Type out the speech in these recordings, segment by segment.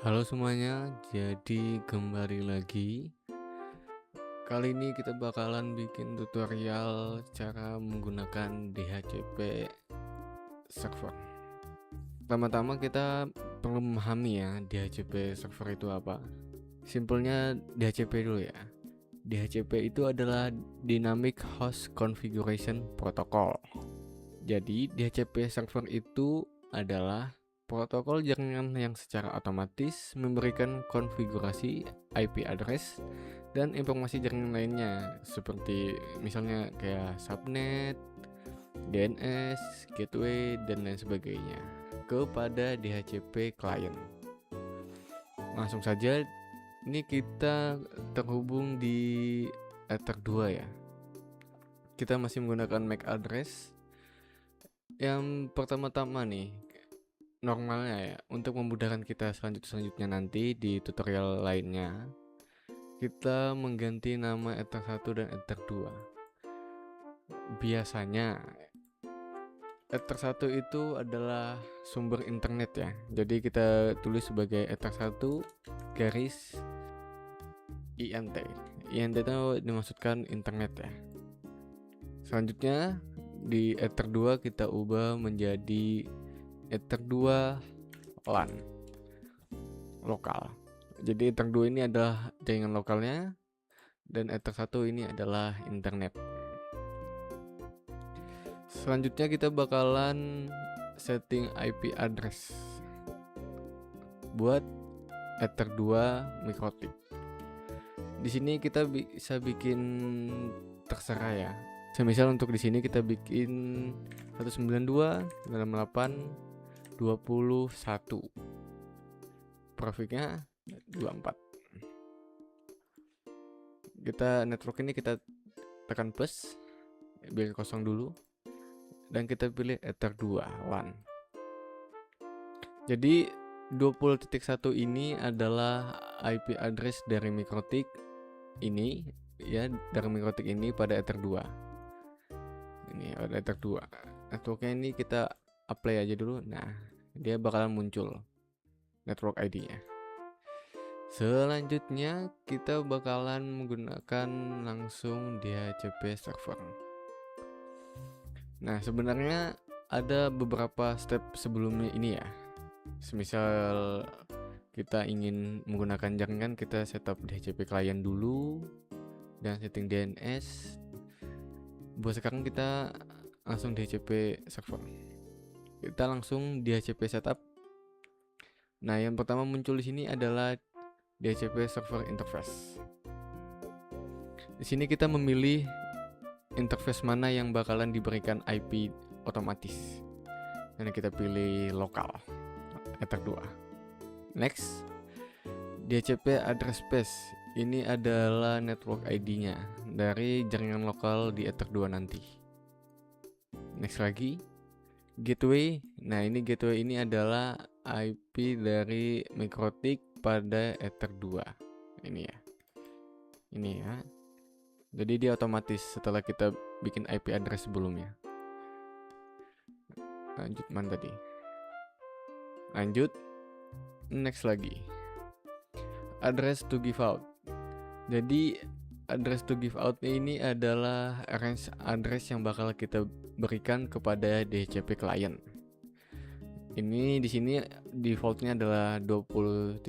Halo semuanya, jadi kembali lagi. Kali ini kita bakalan bikin tutorial cara menggunakan DHCP server. Pertama-tama kita perlu memahami ya DHCP server itu apa. Simpelnya DHCP dulu ya. DHCP itu adalah Dynamic Host Configuration Protocol. Jadi DHCP server itu adalah protokol jaringan yang secara otomatis memberikan konfigurasi IP address dan informasi jaringan lainnya seperti misalnya kayak subnet, DNS, gateway, dan lain sebagainya kepada DHCP client. Langsung saja, ini kita terhubung di Ether 2 ya. Kita masih menggunakan MAC address. Yang pertama-tama nih, normalnya ya, untuk memudahkan kita selanjutnya nanti di tutorial lainnya, kita mengganti nama Ether 1 dan Ether 2. Biasanya Ether 1 itu adalah sumber internet ya. Jadi kita tulis sebagai Ether 1 garis INT. INT itu dimaksudkan internet ya. Selanjutnya di Ether 2 kita ubah menjadi Ether 2 LAN lokal. Jadi Ether 2 ini adalah jaringan lokalnya dan Ether 1 ini adalah internet. Selanjutnya kita bakalan setting IP address buat Ether 2 MikroTik. Di sini kita bisa bikin terserah ya. Semisal untuk di sini kita bikin 192.168.21. Profiknya 24. Kita network ini kita tekan plus biar kosong dulu dan kita pilih Ether 2 LAN. Jadi 20.1 ini adalah IP address dari MikroTik ini ya, dari MikroTik ini pada Ether 2. Ini ada Ether 2. Networknya ini kita apply aja dulu. Nah, dia bakalan muncul network ID-nya. Selanjutnya kita bakalan menggunakan langsung DHCP server. Nah, sebenarnya ada beberapa step sebelumnya ini ya. Semisal kita ingin menggunakan jaringan, kita setup DHCP client dulu dan setting DNS. Buat sekarang kita langsung DHCP server. Kita langsung DHCP setup. Nah, yang pertama muncul di sini adalah DHCP server interface. Di sini kita memilih interface mana yang bakalan diberikan IP otomatis. Nah, kita pilih lokal Ether 2. Next, DHCP address space. Ini adalah network ID-nya dari jaringan lokal di Ether 2 nanti. Next lagi, gateway. Nah, ini gateway ini adalah IP dari MikroTik pada Ether 2. Ini ya. Ini ya. Jadi dia otomatis setelah kita bikin IP address sebelumnya. Lanjut mana tadi? Lanjut. Next lagi. Address to give out. Jadi address to give out ini adalah range address yang bakal kita berikan kepada DHCP client. Ini di sini defaultnya adalah 20.2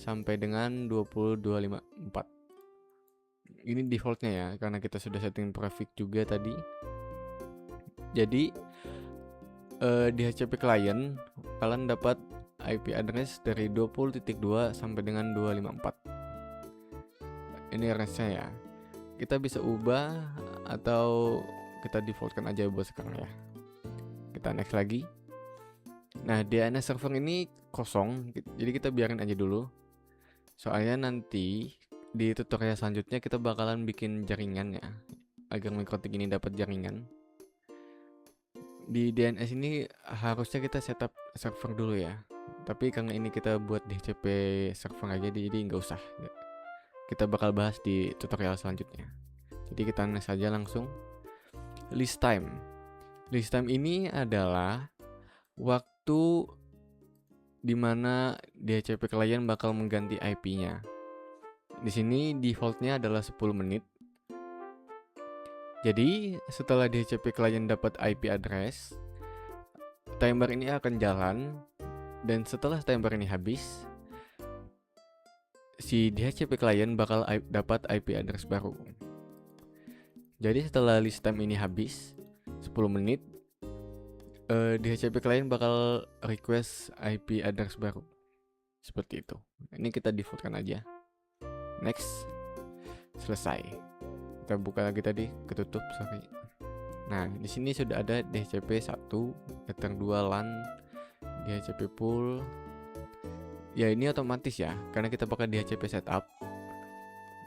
sampai dengan 20.254. Ini defaultnya ya, karena kita sudah setting prefix juga tadi. Jadi DHCP client kalian dapat IP address dari 20.2 sampai dengan 254. Ini range-nya ya. Kita bisa ubah atau kita defaultkan aja buat sekarang ya. Kita next lagi. Nah, DNS server ini kosong, jadi kita biarin aja dulu. Soalnya nanti di tutorial selanjutnya kita bakalan bikin jaringan ya, agar MikroTik ini dapat jaringan. Di DNS ini harusnya kita setup server dulu ya. Tapi karena ini kita buat DHCP server aja, jadi nggak usah. Kita bakal bahas di tutorial selanjutnya. Jadi kita next saja langsung. List time. List time ini adalah waktu di mana DHCP klien bakal mengganti IP-nya. Di sini defaultnya adalah 10 menit. Jadi setelah DHCP klien dapat IP address, timer ini akan jalan, dan setelah timer ini habis, si DHCP klien bakal dapat IP address baru. Jadi setelah list time ini habis 10 menit, DHCP klien bakal request IP address baru. Seperti itu. Ini kita defaultkan aja. Next. Selesai. Kita buka lagi tadi, ketutup, sorry. Nah, di sini sudah ada DHCP 1, Ether 2 LAN, DHCP pool. Ya, ini otomatis ya, karena kita pakai DHCP setup.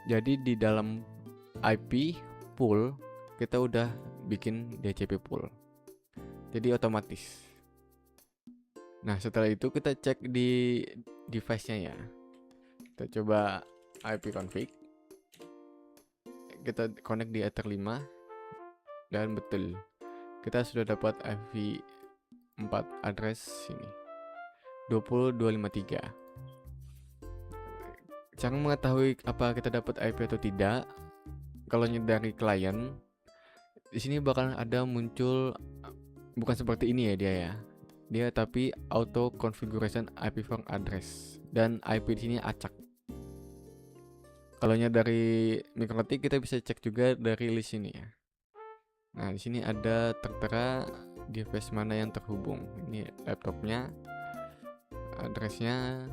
Jadi di dalam IP pool kita udah bikin DHCP pool. Jadi otomatis. Nah, setelah itu kita cek di device-nya ya. Kita coba IP config. Kita connect di Ether 5 dan betul. Kita sudah dapat IP 4 address sini. 20253. Cara mengetahui apa kita dapat IP atau tidak, kalau dari klien, di sini bakal ada muncul bukan seperti ini ya dia ya. Dia tapi auto configuration IP4 address dan IP di sini acak. Kalau dari MikroTik kita bisa cek juga dari list ini ya. Nah, di sini ada tertera device mana yang terhubung. Ini laptopnya, addressnya,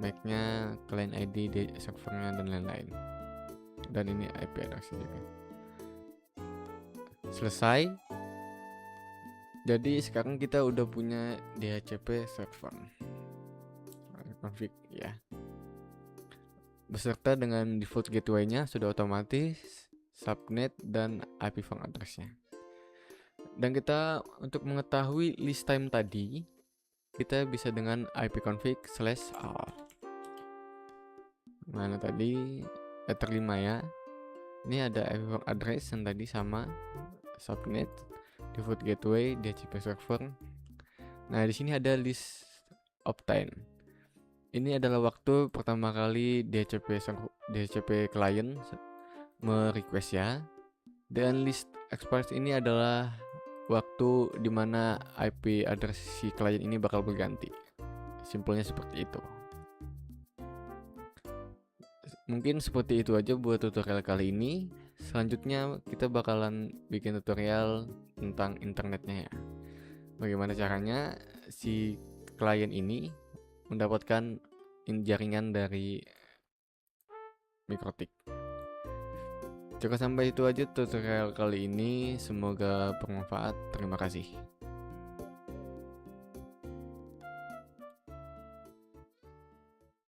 MAC-nya, client ID, servernya dan lain-lain. Dan ini IP address juga. Selesai. Jadi sekarang kita udah punya DHCP server. Config ya. Beserta dengan default gateway-nya sudah otomatis, subnet dan IP phone address-nya. Dan kita untuk mengetahui list time tadi, kita bisa dengan ipconfig/r. Mana tadi Ether 5 ya. Ini ada IP phone address yang tadi sama subnet, default gateway, DHCP server. Nah, di sini ada list uptime. Ini adalah waktu pertama kali DHCP client merequest ya. Dan list expired ini adalah waktu dimana IP address si klien ini bakal berganti. Simpelnya seperti itu. Mungkin seperti itu aja buat tutorial kali ini. Selanjutnya kita bakalan bikin tutorial tentang internetnya ya. Bagaimana caranya si klien ini mendapatkan jaringan dari MikroTik. Cukup sampai itu aja tutorial kali ini. Semoga bermanfaat. Terima kasih.